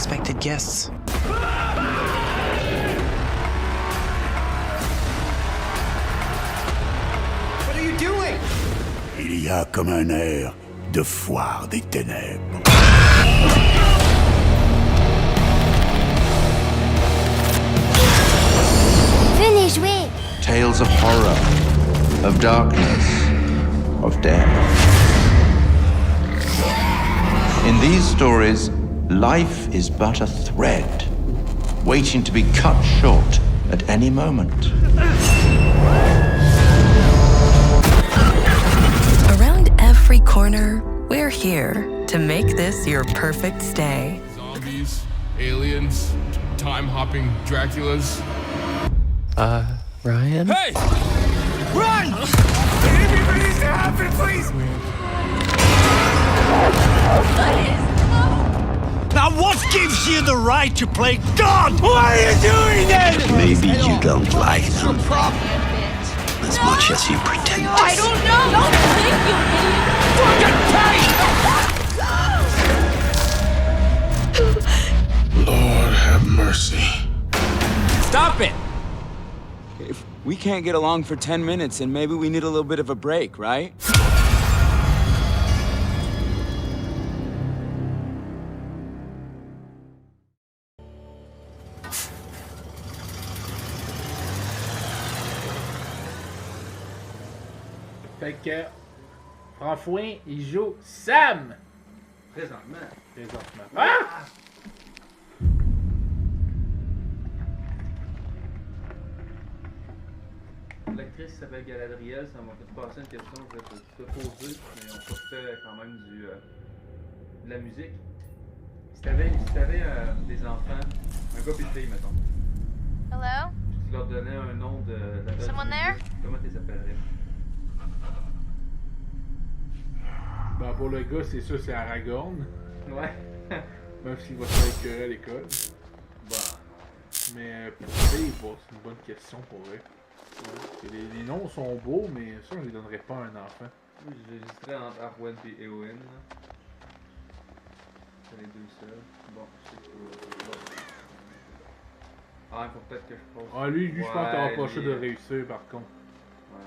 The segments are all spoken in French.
unexpected guests. What are you doing? Il y a comme un air de foire des ténèbres. Venez jouer. Tales of horror, of darkness, of death. In these stories, life is but a thread, waiting to be cut short at any moment. Around every corner, we're here to make this your perfect stay. Zombies, aliens, time-hopping Draculas. Ryan? Hey! Run! Everybody needs to happen, please! Now what gives you the right to play God? Why are you doing that? Maybe you don't like them as much as you pretend to. I don't know. Don't think you Lord have mercy. Stop it! If we can't get along for 10 minutes, then maybe we need a little bit of a break, right? Fait que Franfouin, il joue Sam! Présentement. Ah! L'actrice s'appelle Galadriel, ça m'a fait passer une question que je vais te poser, mais on fait quand même de la musique. Si t'avais des enfants, un gars et une fille, mettons, Hello? tu leur donnais un nom de la personne. Someone there? Comment tu les appellerais? Ben pour le gars, c'est sûr, c'est Aragorn. Ouais. Même s'il va se faire écœurer à l'école. Bah, Mais pour lui, bon, c'est une bonne question pour eux. Les noms sont beaux, mais ça, on les donnerait pas à un enfant. j'hésiterais entre Arwen et Eowyn. Là. C'est les deux seuls. Bon, je sais que. Ah, il faut peut-être que je pose. Ah, lui, je pense qu'il n'aura pas le choix de les- réussir, par contre. Ouais,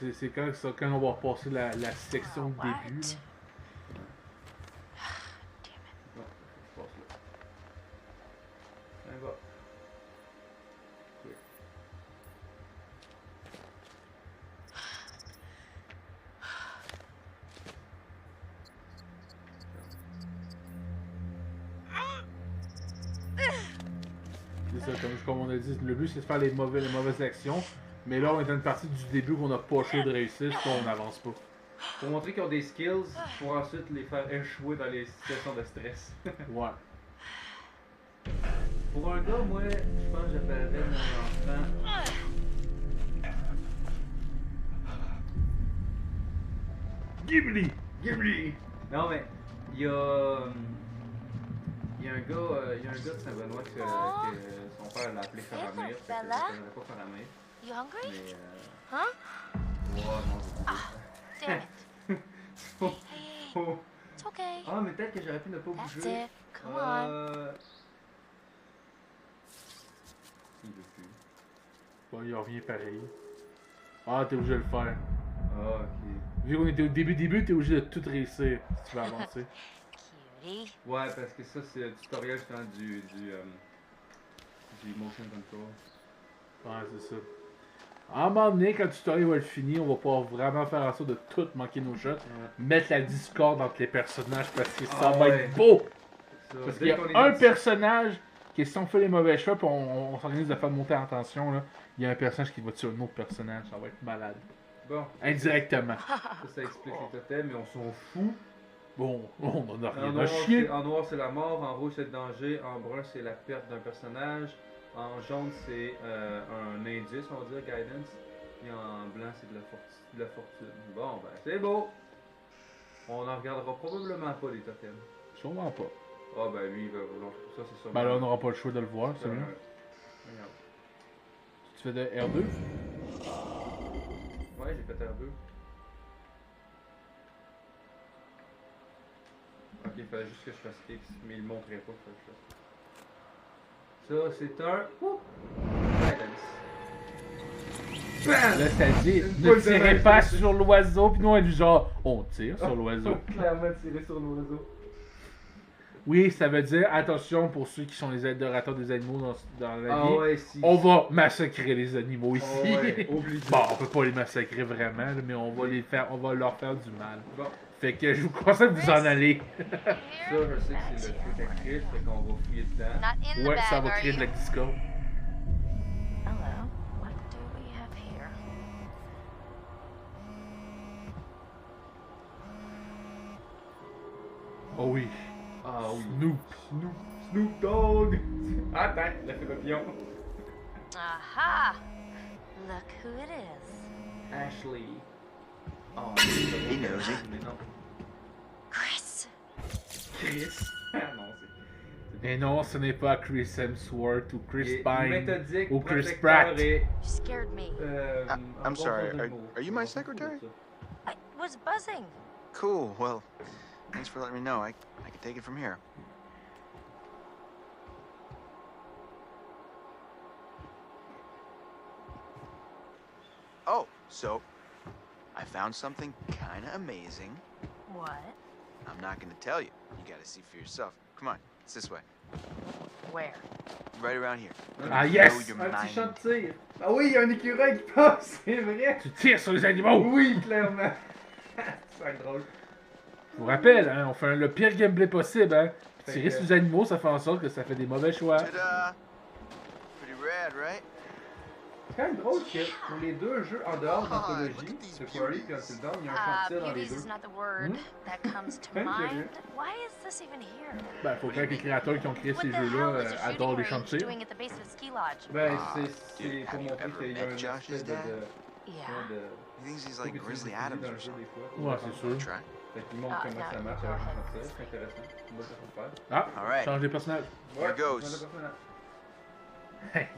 ouais. C'est quand on va repasser la section de What? début. Là. Non, je passe là. Allez, va. Oui. C'est ça, comme on a dit, le but c'est de faire les mauvaises actions. Mais là, on est dans une partie du début qu'on n'a pas le choix de réussir, sinon on n'avance pas. Pour montrer qu'ils ont des skills, pour ensuite les faire échouer dans les situations de stress. Ouais. Pour un gars, moi, je pense que j'appellerais mon enfant. Ghibli! Ghibli! Non, mais il y a un gars de Saint-Benoît que son père l'a appelé Faramir. Fait que je l'appellerais pas Faramir. You hungry? Mais. Huh? Ouais, non, c'est Damn it. oh, Hey, oh. it's okay. Ah, mais peut-être que j'aurais pu ne pas That's bouger. it. Come on. Il veut plus. Bon, il revient pareil. Ah, t'es obligé de le faire. Ah, ok. Vu qu'on était au début, t'es obligé de tout réussir si tu veux avancer. Cutie. Ouais, parce que ça, c'est un tutoriel justement du motion control. Ouais, c'est ça. À un moment donné, quand le tutoriel va être fini, on va pouvoir vraiment faire en sorte de tout manquer nos shots. Mettre la discorde entre les personnages parce que ça va être beau! Ça, Parce dès qu'il y a qu'on est un dans- personnage qui, si on fait les mauvais choix, puis on s'organise de faire monter en tension, là, il y a un personnage qui va tuer un autre personnage. Ça va être malade. Bon, Indirectement. ça explique les totems, mais on s'en fout. Bon, on en a En rien à noir, chier. en noir, c'est la mort, en rouge, c'est le danger, en brun, c'est la perte d'un personnage, en jaune, c'est un indice, on va dire, guidance, et en blanc, c'est de la fortune. Bon, ben, c'est beau! On n'en regardera probablement pas les totems. Sûrement pas. Ah, ben, lui, il va vouloir. Ça, c'est sûrement. Ben là, on n'aura pas le choix de le voir, Ça, celui-là. regarde. Tu fais de R2? Ouais, j'ai fait R2. Ok, il fallait juste que je fasse X, mais il montrait pas que je fasse ça. C'est un. Guidance. Bam! Là, ça dit, Une ne boule de tirez neige. pas sur l'oiseau, puis nous, on est du genre, on tire sur l'oiseau. Clairement tiré sur l'oiseau. Oui, ça veut dire, attention pour ceux qui sont les adorateurs des animaux dans la vie, ouais, si. on va massacrer les animaux ici. Ouais, obligé. Bon, on peut pas les massacrer vraiment, là, mais on va leur faire du mal. Bon, Fait que je vous conseille de vous en aller. ça, je sais que c'est le truc à Chris, fait qu'on va fouiller dedans. Not in the Ouais, bag, ça va are créer de you? la discorde. Hello. What do we have here? Oh oui, Ah oui. Snoop. Snoop Dogg! Attends, l'effet papillon. Aha! Look who it is. Ashley. Oh, He knows it. Mais non. Chris. Chris. Ah non, c'est. Et non, ce n'est pas Chris Hemsworth ou Chris Il est Pine méthodique, ou Chris protecteur Pratt. et, You scared me. un I'm bon sorry, sens de are- l'humour. are you my secretary? I was buzzing. Cool. Well, thanks for letting me know. I can take it from here. Oh, so I found something kind of amazing. What? I'm not going to tell you. You got to see for yourself. Come on, it's this way. Where? Right around here. Ah, Blow yes! your Un petit mind. champ de tir. Ah oui, il y a un écureuil qui passe, c'est vrai. Tu tires sur les animaux! Oui, clairement. C'est drôle. Je vous rappelle, hein, on fait le pire gameplay possible. Hein. Fait Tirer que- sur les animaux, ça fait en sorte que ça fait des mauvais choix. Ta-da! Pretty rad, right? C'est quand même drôle que pour les deux jeux en dehors Ah, d'anthologie, look at these The Quarry et Until Dawn, il y a un champ de tir dans les Beauties deux. is not the word that comes to Thank you. mind. Why is this even here? Ben, faut croire que les créateurs qui ont créé What ces the jeux-là hell is a adorent les shooting champs de range tir. doing at the base of a ski lodge? Ben, Ah, c'est dude, pour have you montrer ever qu'il y a met un Josh's espèce de... dad? Yeah. He thinks he's Faut like que tu Grizzly l'utilises Adams dans or le jeu something. des fois. Ouais, c'est sûr. Try. Fait qu'il montre Ah, comment ça non, marche non, avec un non, champ de tir, non. c'est intéressant. C'est une bonne façon de faire. Ah, Alright. change de personnage. Here goes. change de personnage.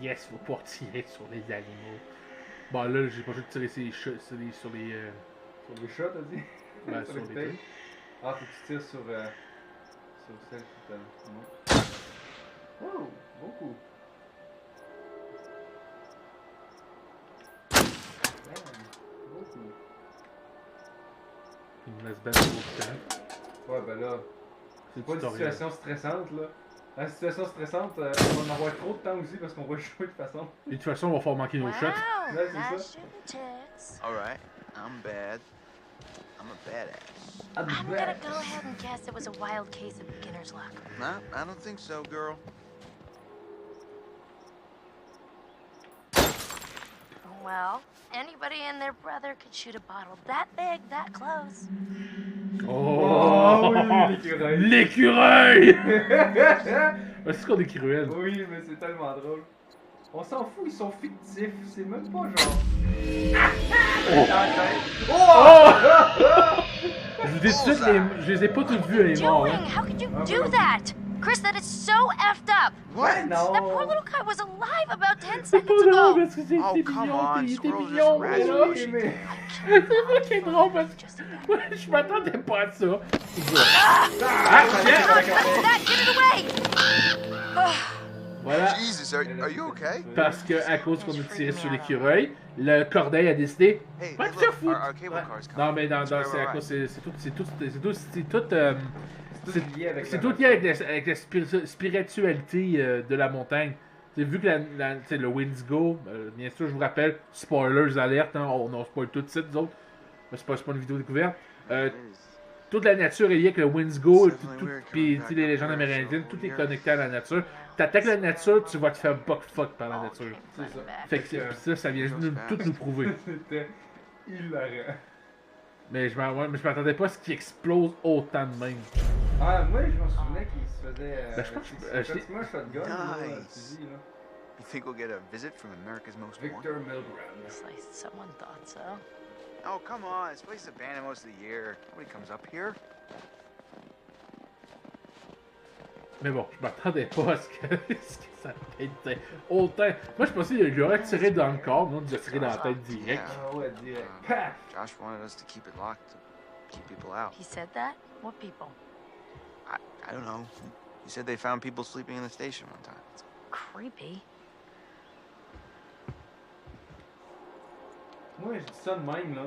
Yes, faut pas tirer sur les animaux. Bon, là, j'ai pas juste tirer sur les. Sur les chats, t'as dit? Ben, Sur sur les les tailles. trucs. Ah, faut que tu tires sur celle qui t'a... Non. Oh, beaucoup. Beaucoup. Il me laisse bien trop de temps. Ouais, ben là, C'est c'est pas une tutoriel. situation stressante, là. La situation stressante, on va en avoir trop de temps aussi parce qu'on va jouer de toute façon. Et de toute façon, on va faire manquer nos shots. Wow, Ouais, c'est nice ça. shooting tits. Alright, I'm bad. I'm a badass. I'm gonna go ahead and guess it was a wild case of beginner's luck. Nah, I don't think so, girl. Well, anybody and their brother could shoot a bottle that big, that close. Oh! oui, l'écureuil. L'écureuil! Est-ce qu'on est cruel? Oui, mais c'est tellement drôle. On s'en fout, ils sont fictifs. C'est même pas genre. Je vous dis tout de suite, je les ai pas toutes vues, les morts. Doing? Hein. How could you do that? Chris, that is so effed up. What? Non. That poor little guy was alive about 10 C'est pas seconds drôle ago. parce que c'est Oh, c'est come mignon, on, il était squirrels mignon, just mais là. raspberry. mais. C'est vrai qui est drôle parce que je m'attendais pas à ça. Ah, that, get it away! Voilà, Jesus, are you okay? parce que à cause qu'on a tiré sur l'écureuil, le corbeil a décidé. Hey, Va hey, te faire look, foutre! our cable Ouais. car's coming. Non, mais dans, Let's dans go c'est à right. cause, c'est tout, C'est lié avec c'est la tout lié avec la spiritualité de la montagne. T'sais, vu que t'sais, le Windigo, bien sûr, je vous rappelle, spoilers alerte, hein, on spoil tout de suite, nous autres. Mais c'est pas une vidéo découverte. Toute la nature est liée avec le Windigo, puis les légendes amérindiennes, tout est connecté à la nature. T'attaques la nature, tu vas te faire fuck par la nature. C'est ça. Fait que ça vient tout nous prouver. C'était hilarant. Mais je m'attendais pas à ce qu'il explose autant de même. Ah, moi je m'en souvenais qu'il se faisait. Ben, je pense que c'est je- pratiquement un shotgun, là, Nice. tu dis, là. You think we'll get a visit from America's Most Wanted? Victor Milgram. Looks like someone thought so. Oh, come on. This place is abandoned most of the year. Nobody comes up here. Mais bon, je m'attendais pas à ce que ça peut-être autant. Moi, je pensais qu'il aurait tiré dans le corps, non, il a tiré dans la tête direct. Ah ouais, direct. Um, Paf! Josh wanted us to keep it locked to keep people out. He said that? What people? I don't know. He said they found people sleeping in the station one time. Creepy. Moi, je dis ça de même, là.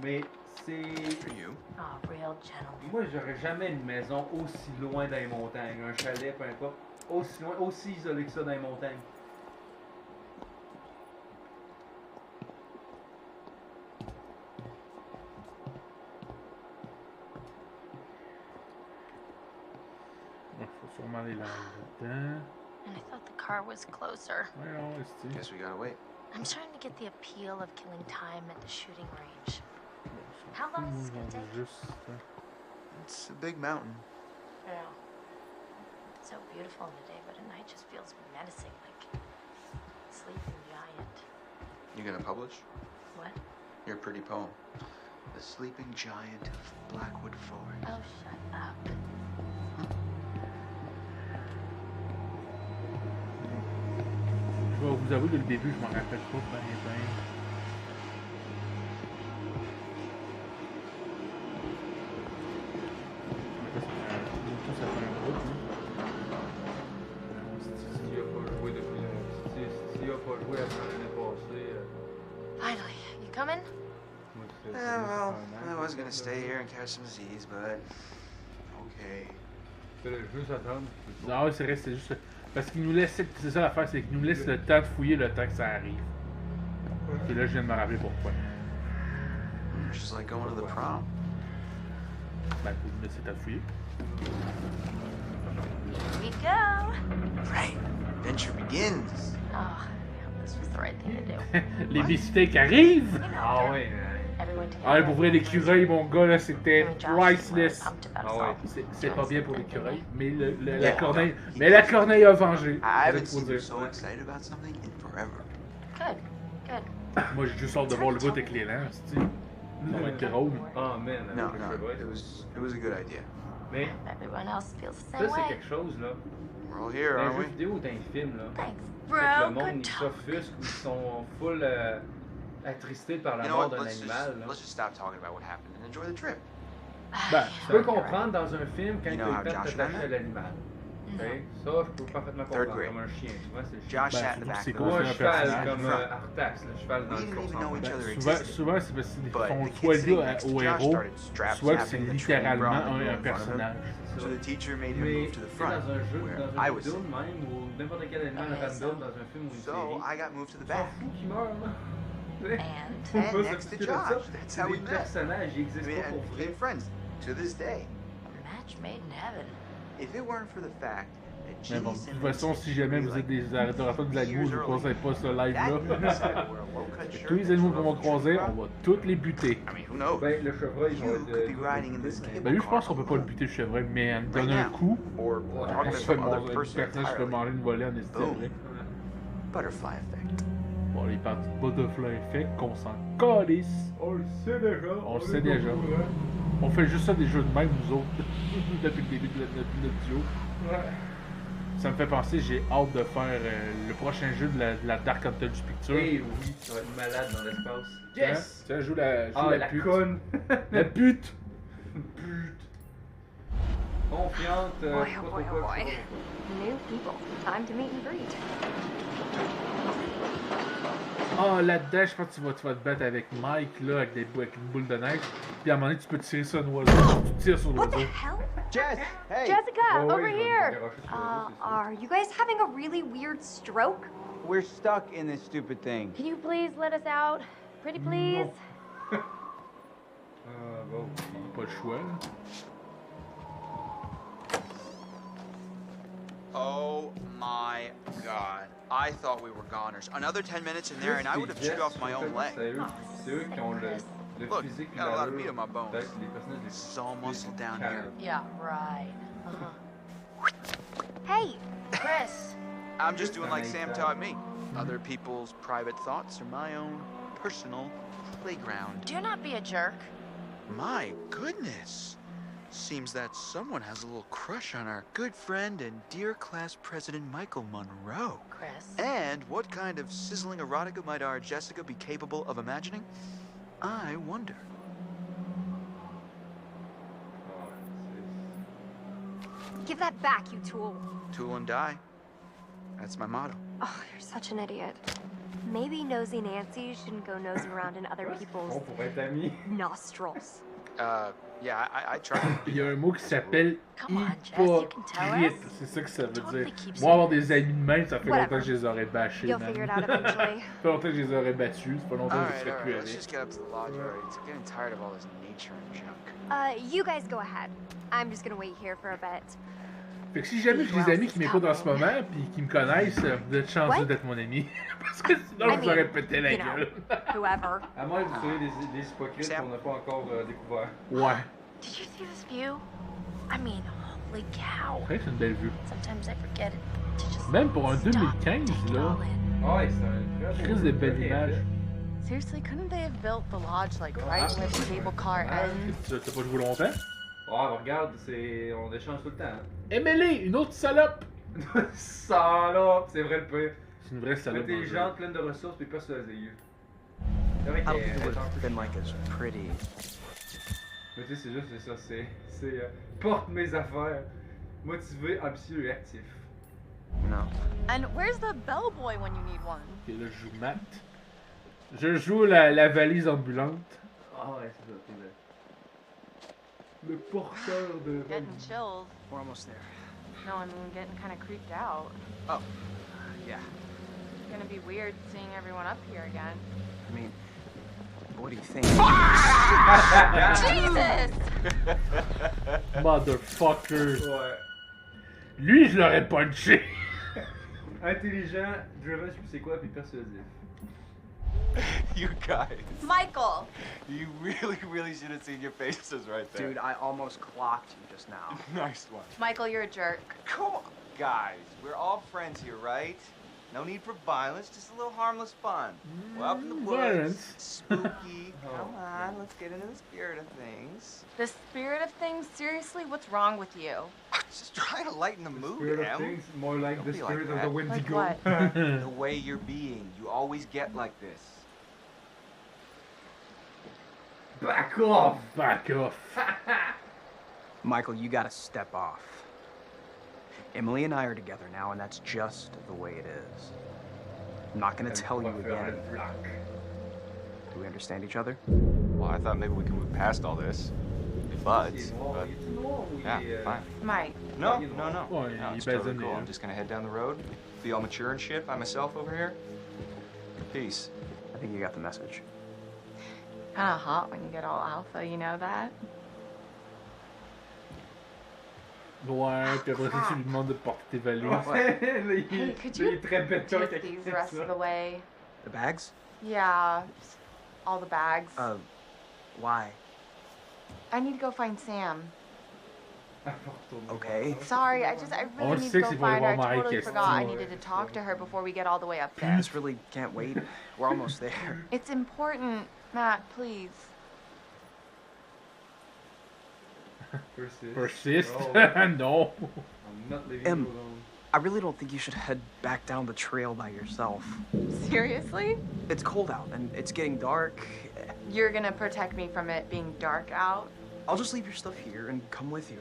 Mais c'est. For you. Oh, real gentleman. Moi, j'aurais jamais une maison aussi loin dans les montagnes. Un chalet, peu importe. Aussi loin, aussi isolé que ça dans les montagnes. Faut sûrement aller là-dedans. And I thought the car was closer. Ouais, non, c'est... Guess we gotta wait. I'm starting to get the appeal of killing time at the shooting range. How long is this gonna take? Juste... It's a big mountain. Yeah. It's so beautiful in the day, but at night just feels menacing, like a sleeping giant. You gonna publish? What? Your pretty poem. The Sleeping Giant of Blackwood Forest. Oh, shut up. Je vais vous avouer que le début, je m'en rappelle pas bien. Ça fait un bout, S'il a pas joué depuis s'il a pas joué après l'année passée. Finally, you coming? Moi, c'est- Yeah, well, c'est un I an. was gonna stay here and catch some Z's, but okay. Fallait juste attendre. Non, c'est vrai, c'est juste... Parce qu'il nous laisse... C'est ça l'affaire, c'est qu'il nous laisse le temps de fouiller le temps que ça arrive. Et là, je viens de me rappeler pourquoi. Just like going to the prom. Ben, vous me laissez le temps de fouiller. Here we go. Right. Adventure begins. Oh, yeah, this was the right thing to do. Les mystères qui arrivent! You know, Ah ouais, everyone Ah, together. pour vrai, l'écureuil, mon gars, là, c'était I mean, Josh and I priceless. were pumped about Ah us ouais. all. C'est pas bien pour l'écureuil, mais la Yeah. corneille... Mais la corneille a vengé. I c'est haven't ça seen qu'il you faut so excited about something in forever. Good, good. dire. Moi, j'ai juste hâte de voir le bout avec l'élan, c'est-tu? Ça va être drôle. Oh man, No, avec le no, chevreuil. it was a good idea. Mais Everyone else feels the ça, same c'est way. quelque chose, là. We're all here, Dans les aren't jeux we? vidéo ou dans les films, là. Thanks, Fait que bro. le monde, Good ils talk. s'offusquent ou ils sont full attristés par la You know mort what? d'un Let's animal, là. just stop talking about what happened and enjoy the trip. Ben, Tu peux comprendre dans un film quand You il know how est Josh attaché and I à l'animal. No. Ok? Ça, je peux parfaitement Third comprendre. grade. Comme un chien. Souvent, c'est le chien. Josh Ben, sat in the surtout back c'est of quoi, Ou un c'est un cheval personnage. comme Front. Artax, le cheval dans We le didn't even course know en each fait. other Souvent, existed. souvent c'est parce qu'ils But font the soit kid sitting le gars next to au Josh héros, started strap soit que c'est snapping the training littéralement bra that grew un in front of him. personnage. So the teacher made him Mais move to the tu sais, front, dans un jeu, where dans I un was jeu de sitting. même ou n'importe quel animal Ouais, random ça. dans un film ou une So série, I got moved to the on s'en back. fout qu'il meurt, là. And Faut And pas next to s'occuper de ça. Josh. That's how we Les met. personnages, ils I existent mean, pas and pour became vrai. friends to this day. match made in heaven. If it weren't for the fact that Mais Ginny bon, de toute Simmons façon, si jamais vous êtes des adorateurs de l'animal, je vous conseille pas ce live-là. Tous les animaux qu'on va croiser, on va tous les buter. I mean, who knows? Ben, le chevreuil, il va You être, could be riding in this cable Ben lui, je pense qu'on peut pas le buter le chevreuil, mais en lui donnant un coup, Or on talking se to fait some other manger, le person personnage se fait entirely. manger une volée en estime. Boom. Butterfly effect. Bon, les parties de Butterfly Effect, qu'on s'en calisse. On le sait déjà. On le sait déjà. On fait juste ça des jeux de même, nous autres, depuis le début de notre duo. Ça me fait penser, j'ai hâte de faire le prochain jeu de la Dark Anthology Picture. Eh oui, tu vas être malade dans l'espace. Yes! Tiens, joue la Ah, la pute. conne! La pute! Pute! Confiante. Boy, je sais oh pas boy, pourquoi, oh je sais boy. pas pourquoi. New people. Time to meet and greet. Ah, là-dedans, je pense que tu vas te battre avec Mike, là, avec une boule de neige. Puis à un moment donné, tu peux tirer sur un oiseau. Tu tires sur What the l'oiseau. hell? Jess, hey. Jessica, Oh, oui, over je vais me here. garocher sur l'oiseau, c'est sûr. Are you guys having a really weird stroke? We're stuck in this stupid thing. Can you please let us out? Pretty please? Ah, bon. Pas le choix, là. Oh my god. I thought we were goners. Another 10 minutes in there and I would have chewed off my own leg. C'est eux qui ont le Look, physique got a lot of l'allure meat on my bones. d'être les personnages les This is all muscle down here. Yeah, right. Hey, Chris, I'm just doing like Sam taught me. Other people's private thoughts are my own personal playground. do not be a jerk. My goodness. Seems that someone has a little crush on our good friend and dear class president Michael Monroe. Chris. And what kind of sizzling erotica might our Jessica be capable of imagining? I wonder. Give that back, you tool. Tool and die. That's my motto. Oh, you're such an idiot. Maybe nosy Nancy shouldn't go nosing around in other people's Bon pour être amis. nostrils. Yeah, I tried. Il y a un mot qui s'appelle Come on, Jess, you can tell hypocrite. us. C'est ça que ça veut Totally dire. keeps Moi, avoir it des amis de même, ça fait Whatever. longtemps que je les aurais bâchés, You'll man. figure it out eventually. Ça fait longtemps que je les aurais battus. Ça fait longtemps que je serais plus Let's avec. just get up to the lodge already. I'm getting tired of all this nature and junk. You guys go ahead. I'm just gonna wait here for a bit. Fait que si jamais j'ai des amis qui m'écoutent en ce moment pis qui me connaissent, vous êtes chanceux What? d'être mon ami. Parce que sinon, I je vous aurais mean, pété la you know. gueule. Whoever. À moins que vous soyez des hypocrites Sam. qu'on n'a pas encore découvert. Ouais. Did you see this view? I mean, holy cow. Ouais, c'est une belle vue. Sometimes I forget to just Même pour un stop, 2015, take it là. all in. Ah ouais, c'est un très Crise de belle image. Seriously, couldn't they have built the lodge like right where the cable car ends? T'as pas joué longtemps? Ah, regarde, on échange tout le temps. Hein. Emily, une autre salope! Salope, c'est vrai le pire. C'est une vraie salope. dans le jeu. Intelligente, pleine de ressources, puis persuasive. C'est vrai I don't qu'elle think it est would un have peu been like as pretty. Mais tu sais, c'est juste ça, c'est porte mes affaires, motivé, ambitieux et actif. No. And where's the bellboy when you need one? Ok, là, je joue Matt. Je joue la valise ambulante. Ah ouais, c'est ça, c'est le porteur de... Getting chills. We're almost there. No, I mean getting kind of creeped out. Oh, yeah. It's gonna be weird seeing everyone up here again. I mean, what do you think? Jesus! Motherfucker. Ouais. Lui, je l'aurais punché. Intelligent, driven, je sais plus c'est quoi, puis persuasif. You guys, Michael! you really should have seen your faces right there. Dude, I almost clocked you just now. Nice one. Michael, you're a jerk. Come on, guys. We're all friends here, right? No need for violence, just a little harmless fun. We're up in the woods, Violence. spooky. Come on, let's get into the spirit of things. The spirit of things? Seriously, what's wrong with you? Just trying to lighten the mood, Spirit of Em. things, more like Don't the be like spirit of that. the Like Wendigo. what? The way you're being, you always get like this. Back off! Back off. Michael, you gotta step off. Emily and I are together now, and that's just the way it is. I'm not gonna tell you again. Do we understand each other? Well, I thought maybe we could move past all this. Buds, but yeah, fine. Mike. No, no. Ouais, No, il it's baise totally le cool. nez, I'm là. just gonna head down the road, be all mature and shit by myself over here. Peace. I think you got the message. Kinda hot when you get all alpha, you know that? Ouais, puis après ça, tu lui demandes de porter tes valises. Hey, could il est you très béton take quand il these fait the rest ça. of the way? The bags? Yeah, all the bags. Why? I need to go find Sam. Okay. Sorry, I On really need sait to que go c'est pour find her. I voir Marie totally Christine. forgot I needed to talk to her before we get all the way up there. This really can't wait. We're almost there. It's important, Matt, please. Persist? Oh. Non. I'm not leaving Em. you alone. I really don't think you should head back down the trail by yourself. Seriously? It's cold out, and it's getting dark. You're gonna protect me from it being dark out? I'll just leave your stuff here and come with you.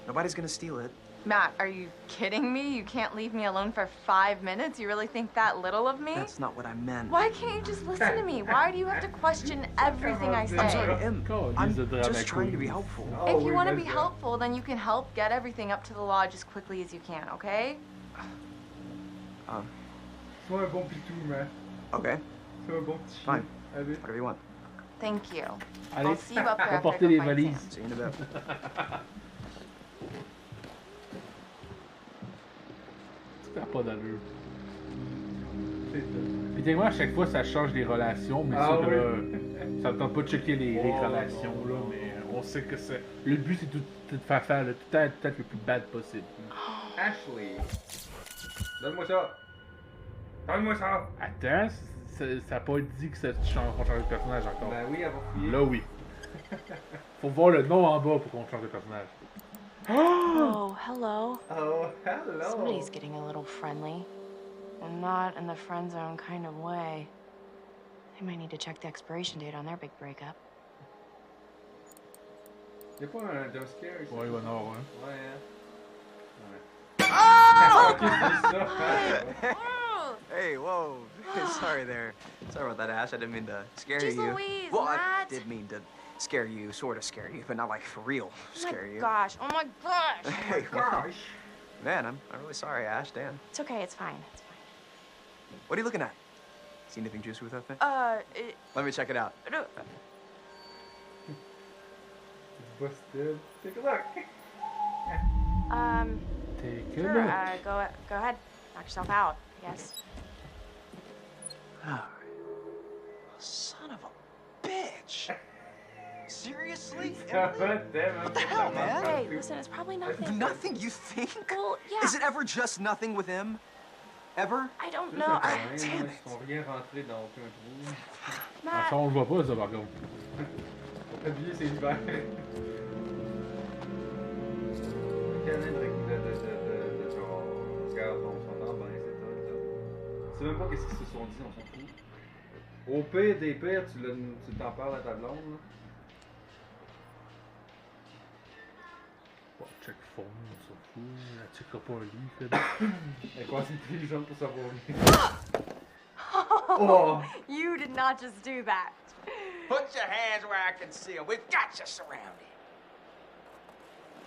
Nobody's gonna steal it. Matt, are you kidding me? You can't leave me alone for 5 minutes? You really think that little of me? That's not what I meant. Why can't you just listen to me? Why do you have to question everything I say? I'm sorry, Em. God, I'm he's a drama just trying to be queen. helpful. If you want to be helpful, then you can help get everything up to the lodge as quickly as you can, okay? Sois un bon pitou, man. Okay, Sois un bon petit chien. fine. Allez. Whatever you want. Thank you. Allez, I'll see you up there va after I porter go les find valises. Sam. See you in a bit. Ça n'a pas d'allure. C'est ça. Évidemment, à chaque fois, ça change les relations, mais Ah ça, oui. ça me tente pas de checker les Oh, relations, là, mais on sait que c'est... Le but, c'est tout de faire le tout être peut-être le plus bad possible. Ashley. Donne-moi ça. Donne-moi ça. Attends, ça n'a pas dit que ça change, qu'on change de personnage encore. Ben oui, elle va fouiller. Là, oui. Faut voir le nom en bas pour qu'on change de personnage. Oh, hello. Oh, hello. Somebody's getting a little friendly. And not in the friend zone kind of way. They might need to check the expiration date on their big breakup. Y'a pas un jumpscare ici? Ouais, il va en avoir, hein. Ouais, hein. Ok, c'est ça. Hey, whoa. Sorry there. Sorry about that, Ash. I didn't mean to scare Jeez you. Louise, Well, I Matt. did mean to scare you, sort of scare you, but not like for real scare you. Gosh, oh my gosh. Hey, gosh. Man, I'm really sorry, Ash. Dan. It's okay, it's fine. It's fine. What are you looking at? See anything juicy with that thing? It, Let me check it out. no, Busted. Take a look. Take a sure, look. go ahead. Knock yourself out, I guess. Alright. Son of a bitch. Seriously? What What the hell, man? Hey, listen, it's probably nothing. Nothing, you think? Well, yeah. Is it ever just nothing with him? Ever? I don't know. Ils sont rien rentrés dans aucun trou. De toute Matt, façon, on le voit pas, ça, par contre. Habillé, c'est l'hiver. Canin de genre. Regarde, on s'entend bien, c'est tout. Tu sais même pas qu'est-ce qu'ils se sont dit, on s'en fout. Au pire des pires, tu t'en parles à ta blonde, là. Bon, check phone, on s'en fout. Elle checkera pas un livre. Elle est quasi intelligente pour savoir lire. Oh! You did not just do that. Put your hands where I can see them. We've got you surrounded.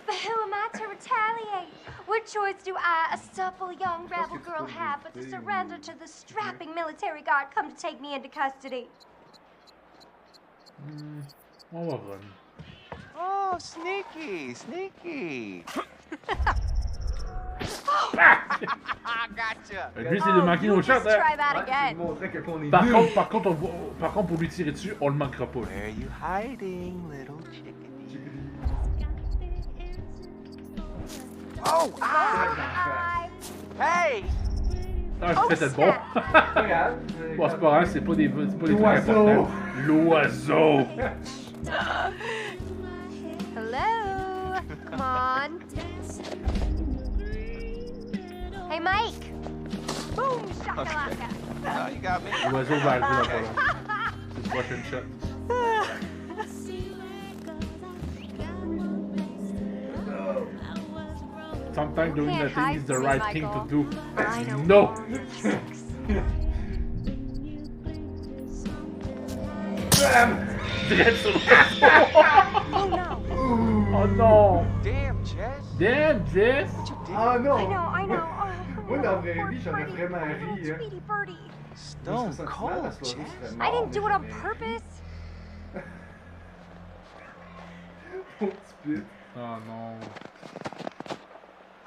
But who am I to retaliate? What choice do I, a supple young rebel girl, have but to surrender to the strapping military guard come to take me into custody? On va run. Oh, sneaky, sneaky. I gotcha. Lui, c'est de manquer nos shots, Let's hein. try that Ouais, again. montrer à quel point on est Par nuls. contre, pour lui tirer dessus, on le manquera pas. Where are you hiding, little chickadee? Oh, ah! Hey! Ah, je fais bon. Pas grave. Bon, c'est pas grave, c'est pas des trucs L'oiseau. importants. L'oiseau! Hello? Come on. Hey, Mike! Boom, shakalaka! No, you got me. L'oiseau va arriver là pas long. C'est le prochain shot. Sometimes doing the thing is the right thing to do. I know. No! Direct sur l'oiseau! Oh no! Oh non! Damn, Jess. Damn, Jess! What you did? Ah non! I know. Moi, dans la vraie Poor vie, j'aurais birdie. vraiment Oh, ri, hein. Sweetie birdie. Stone cold, Jess. I didn't do it on purpose. Pauvre petit pute. Oh non.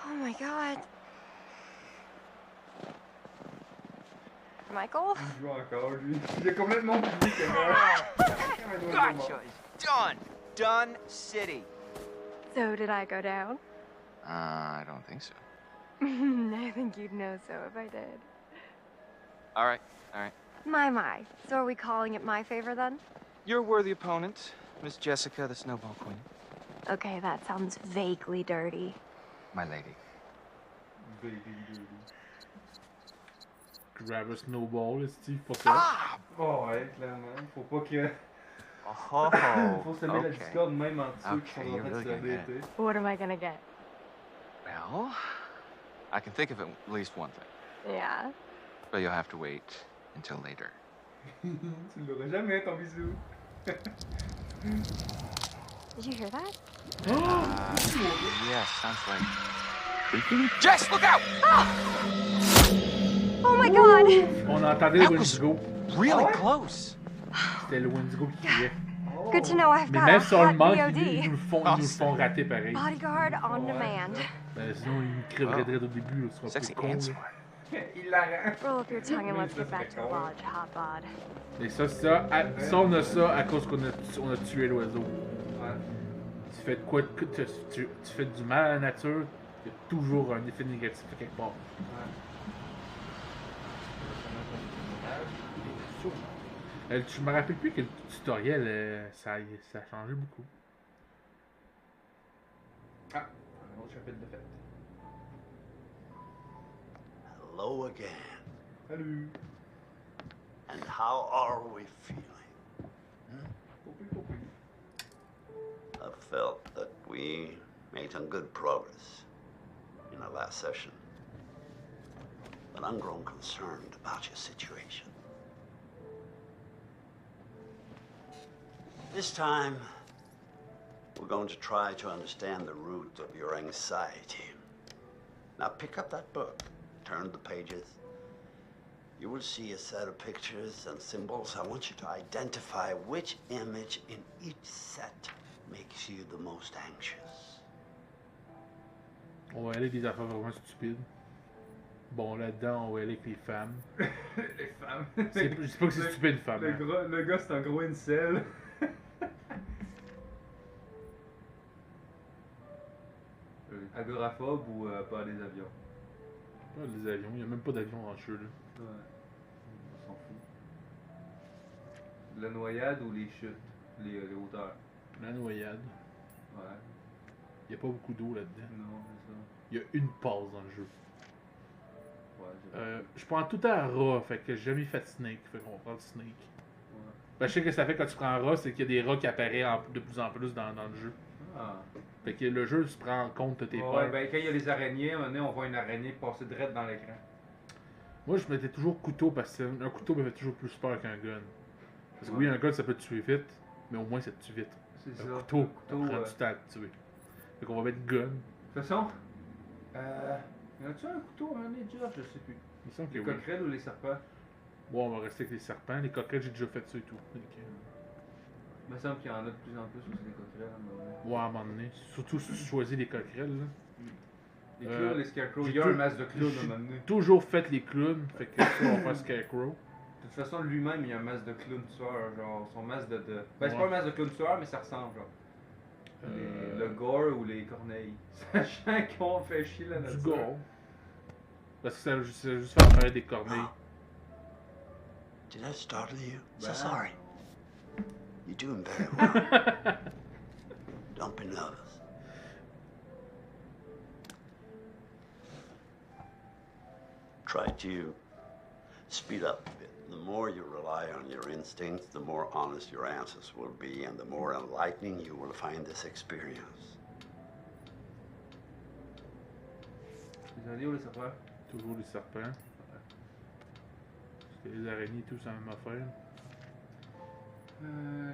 Oh my god. Michael? Il joue encore, lui. Il est complètement oublié que Gotcha. Done. Done city. So did I go down? I don't think so. I think you'd know so if I did. All right. My. So are we calling it my favor then? You're a worthy opponent, Miss Jessica, the Snowball Queen. Okay, that sounds vaguely dirty. My lady. Grab a snowball, Steve, pour ça. Ah! Oh, ouais, clairement. Faut pas que. Oh, Faut semer la discorde même entre ceux qui sont Okay, en you're train de really se gonna faire dater. What am I gonna get? Well, I can think of at least one thing, Yeah. but you'll have to wait until later. Tu l'auras jamais, ton bisou. Did you hear that? Yeah, sounds like creaking. Jess, look out! Oh my god! On entendait le That was Wendigo. really close. C'était le Wendigo qui criait. Good to know I've Mais got a même si on le hot manque, ils VOD. nous le font rater pareil. Bodyguard on demand. Ben, sinon, ils me crèveraient direct au début. Là, ce sera Sexy plus con, ants. là. Il la rend. Roll up your tongue and let's get back to the lodge, hot bod. Et ça, on a ça à cause qu'on a tué l'oiseau. Ouais. Tu fais de quoi, tu fais du mal à la nature, il y a toujours un effet négatif à quelque part. Je me rappelle plus que le tutoriel, ça a changé beaucoup. Ah, un autre chapitre de fête. Hello again. Salut. And how are we feeling? I felt that we made some good progress. in our last session, but I'm grown concerned about your situation. This time, we're going to try to understand the root of your anxiety. Now pick up that book, turn the pages. You will see a set of pictures and symbols. I want you to identify which image in each set makes you the most anxious. On va aller avec des affaires vraiment stupides. Bon, là-dedans, on va aller avec les femmes. Les femmes. Je dis pas que c'est stupide, une femme. Le gars, c'est un gros incel. Agoraphobe ou pas des avions? Pas des avions, il n'y a même pas d'avion dans le jeu, là. Ouais. On s'en fout. La noyade ou les chutes? Les hauteurs? La noyade. Ouais. Il n'y a pas beaucoup d'eau là-dedans. Non, c'est ça. Il y a une pause dans le jeu. Ouais, je prends tout à rat, fait que j'ai jamais fait Snake, fait qu'on va prendre Snake. Ouais. Ben, je sais que ça fait quand tu prends rat, c'est qu'il y a des rats qui apparaissent de plus en plus dans le jeu. Ah. Fait que le jeu se prend en compte de tes peurs. Ouais, ben quand il y a les araignées, à un moment donné, on voit une araignée passer direct dans l'écran. Moi, je mettais toujours couteau parce que un couteau me fait toujours plus peur qu'un gun. Parce que oui, un gun ça peut te tuer vite, mais au moins ça te tue vite. C'est ça. Un couteau, ça prend du temps à te tuer. Fait qu'on va mettre gun. De toute façon, y en a-tu un couteau, un déjà? Je sais plus. Il me semble que Les oui. coquerelles ou les serpents? Bon, on va rester avec les serpents. Les coquerelles, j'ai déjà fait ça et tout. Donc, Il me semble qu'il y en a de plus en plus aussi des coquerelles à un moment donné. ouais, à un moment donné. Surtout si tu choisis les coquerelles. Là. Les clowns, les scarecrows. Il y j'ai a un masque de clowns à un moment donné. Toujours fait les clowns. Fait que ça, on va faire Scarecrow. De toute façon, lui-même, il y a un masque de clown tueur. Genre, son masque de. Ben, c'est Ouais. pas un masque de clown tueur, mais ça ressemble, genre. Le gore ou les corneilles. Sachant qu'on fait chier la nature. Du gore. Parce que ça juste faire apparaître des corneilles. Did I startle you? So Bah. sorry. You're doing very well. Don't be nervous. Try to speed up a bit. The more you rely on your instincts, the more honest your answers will be, and the more enlightening you will find this experience. Les araignées ou les serpents? Toujours les serpents. Parce que les araignées et tout, c'est la même affaire.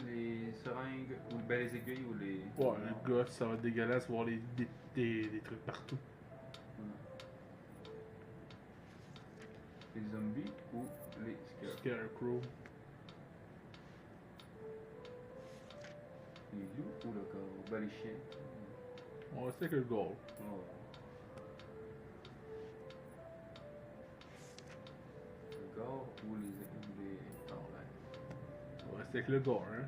Les seringues, ou ben, les aiguilles ou les. Ouais, le gosse, ça va être dégueulasse voir des trucs partout. Les zombies ou les Scarecrow. Les loups ou le corps? Ben, les chiens. On va rester avec le goal. Oh. Le gore ou les. Oh, ouais. On va rester avec le gore, hein.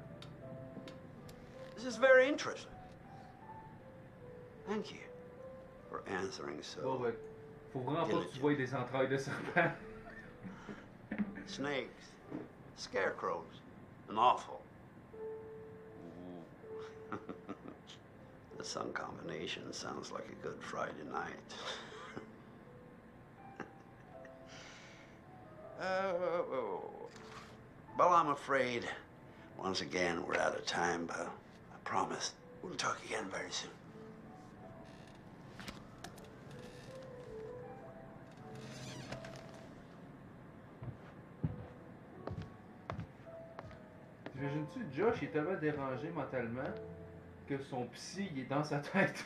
This is very interesting. Thank you for answering so. Bon, ouais. Faut vraiment pas que tu voies des entrailles de serpent. Snakes, scarecrows, and awful. Ooh. The sun combination sounds like a good Friday night. Well, I'm afraid, once again, we're out of time, but I promise we'll talk again very soon. T'imagines-tu, Josh il est tellement dérangé mentalement que son psy il est dans sa tête.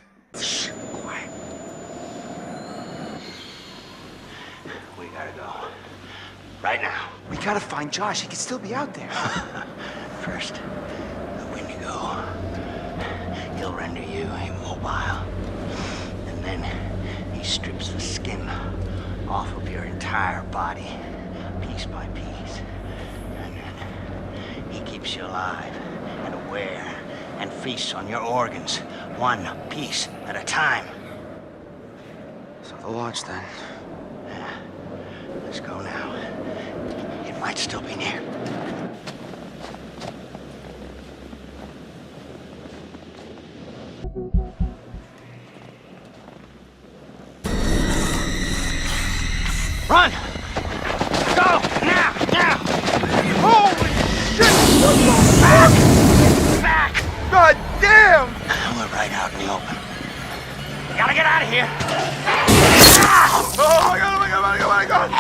We gotta go. Right now. We gotta find Josh. He could still be out there. First, the Wendigo. He'll render you immobile. And then he strips the skin off of your entire body, piece by piece. And then he keeps you alive and aware and feasts on your organs, one piece at a time. So the lodge then. Yeah. Let's go now. It might still be near. Run! Go! Now! Now! Holy shit! Back! Back! God damn! We're right out in the open. Gotta get out of here. Oh my god, oh my god, oh my god, oh my god!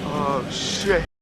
Oh shit.